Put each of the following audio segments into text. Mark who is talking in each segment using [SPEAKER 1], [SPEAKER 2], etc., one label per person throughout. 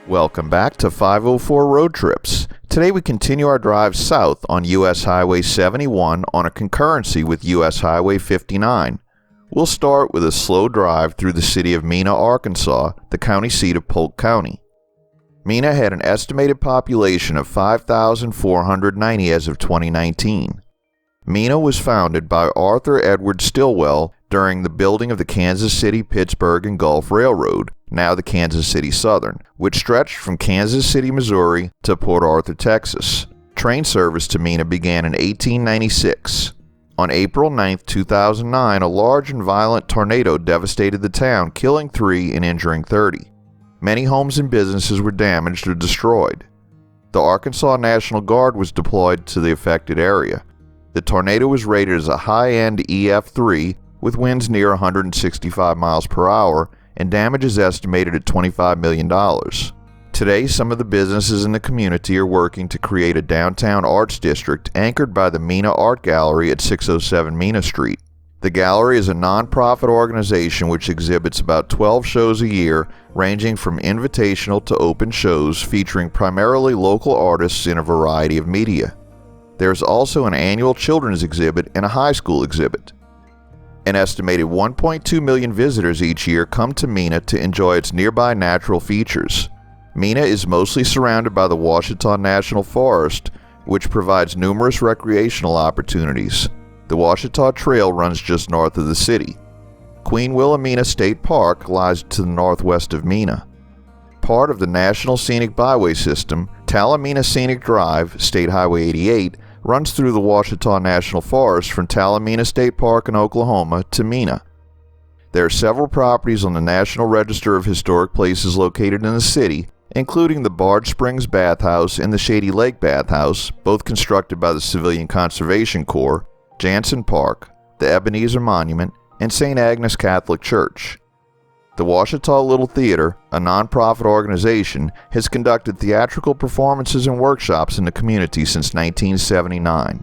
[SPEAKER 1] Welcome back to 504 Road Trips. Today we continue our drive south on US Highway 71 on a concurrency with US Highway 59. We'll start with a slow drive through the city of Mena, Arkansas, the county seat of Polk County. Mena had an estimated population of 5,490 as of 2019. Mena was founded by Arthur Edward Stilwell during the building of the Kansas City, Pittsburgh, and Gulf Railroad, now the Kansas City Southern, which stretched from Kansas City, Missouri to Port Arthur, Texas. Train service to Mena began in 1896. On April 9, 2009, a large and violent tornado devastated the town, killing 3 and injuring 30. Many homes and businesses were damaged or destroyed. The Arkansas National Guard was deployed to the affected area. The tornado was rated as a high-end EF3 with winds near 165 miles per hour and damage is estimated at $25 million. Today, some of the businesses in the community are working to create a downtown arts district anchored by the Mena Art Gallery at 607 Mena Street. The gallery is a non-profit organization which exhibits about 12 shows a year, ranging from invitational to open shows featuring primarily local artists in a variety of media. There is also an annual children's exhibit and a high school exhibit. An estimated 1.2 million visitors each year come to Mena to enjoy its nearby natural features. Mena is mostly surrounded by the Ouachita National Forest, which provides numerous recreational opportunities. The Ouachita Trail runs just north of the city. Queen Wilhelmina State Park lies to the northwest of Mena. Part of the National Scenic Byway System, Talamena Scenic Drive, State Highway 88, runs through the Ouachita National Forest from Talamena State Park in Oklahoma to Mena. There are several properties on the National Register of Historic Places located in the city, including the Barge Springs Bathhouse and the Shady Lake Bathhouse, both constructed by the Civilian Conservation Corps, Jansen Park, the Ebenezer Monument, and St. Agnes Catholic Church. The Ouachita Little Theater, a non-profit organization, has conducted theatrical performances and workshops in the community since 1979.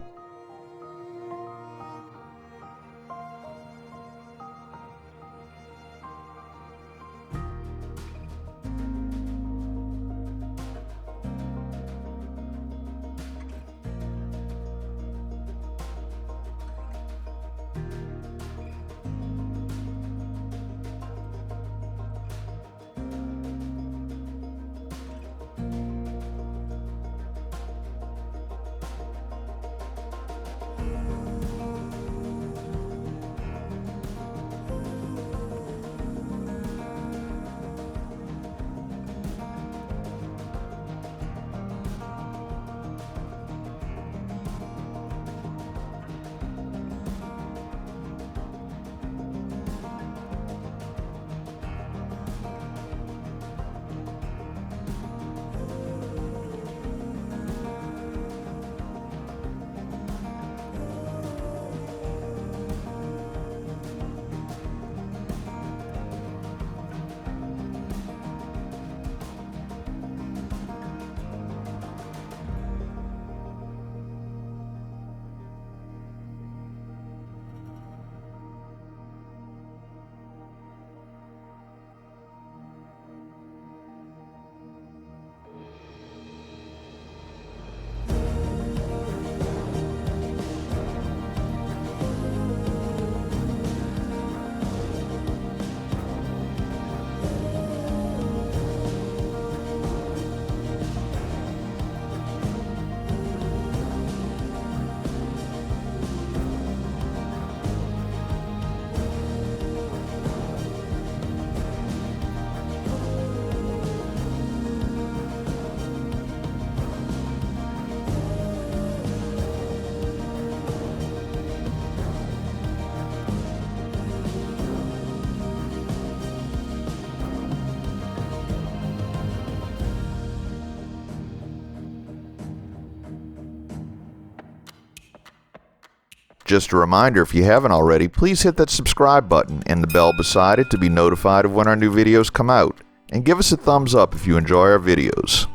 [SPEAKER 1] Just a reminder, if you haven't already, please hit that subscribe button and the bell beside it to be notified of when our new videos come out. And give us a thumbs up if you enjoy our videos.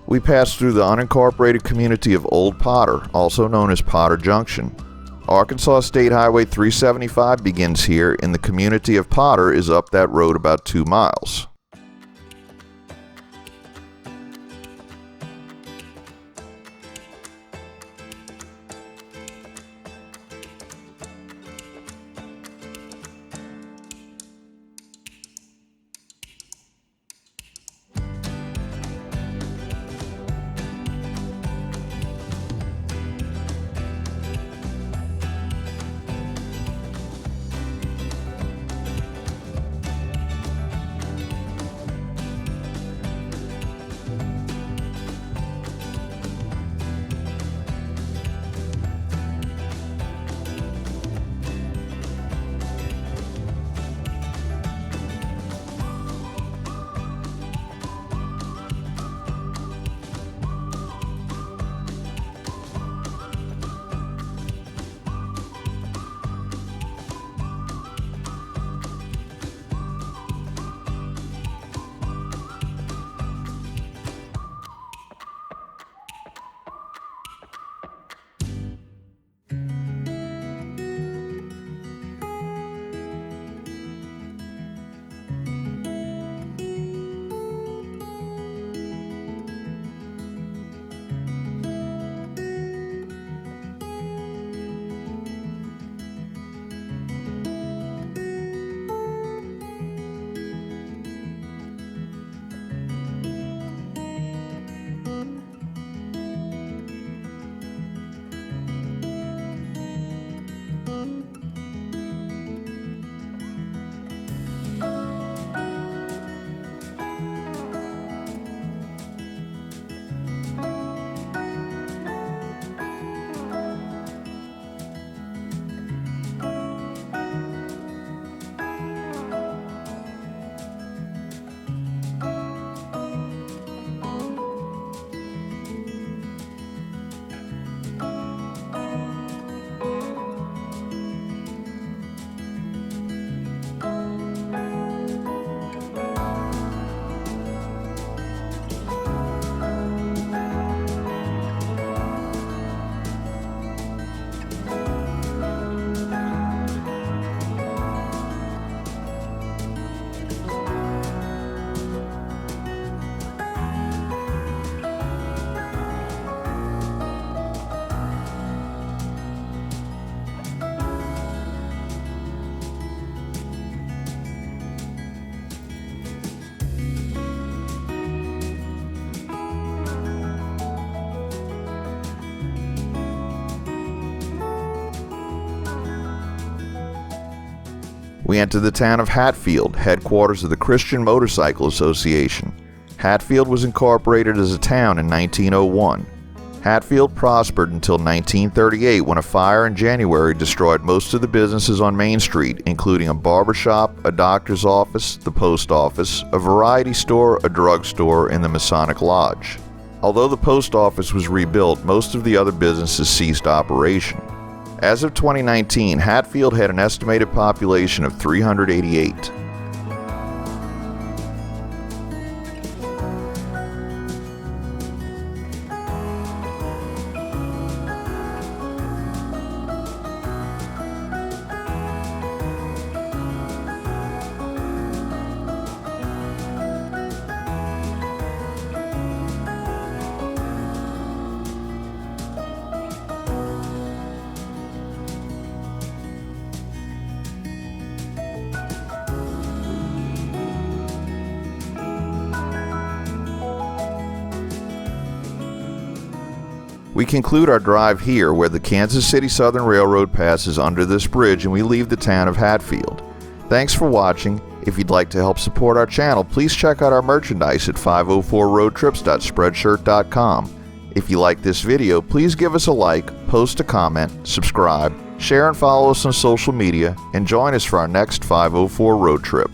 [SPEAKER 1] We pass through the unincorporated community of Old Potter, also known as Potter Junction. Arkansas State Highway 375 begins here, and the community of Potter is up that road about 2 miles. We enter the town of Hatfield, headquarters of the Christian Motorcycle Association. Hatfield was incorporated as a town in 1901. Hatfield prospered until 1938 when a fire in January destroyed most of the businesses on Main Street, including a barbershop, a doctor's office, the post office, a variety store, a drugstore, and the Masonic Lodge. Although the post office was rebuilt, most of the other businesses ceased operation. As of 2019, Hatfield had an estimated population of 388. We conclude our drive here where the Kansas City Southern Railroad passes under this bridge and we leave the town of Hatfield. Thanks for watching. If you'd like to help support our channel, please check out our merchandise at 504roadtrips.spreadshirt.com. If you like this video, please give us a like, post a comment, subscribe, share and follow us on social media, and join us for our next 504 road trip.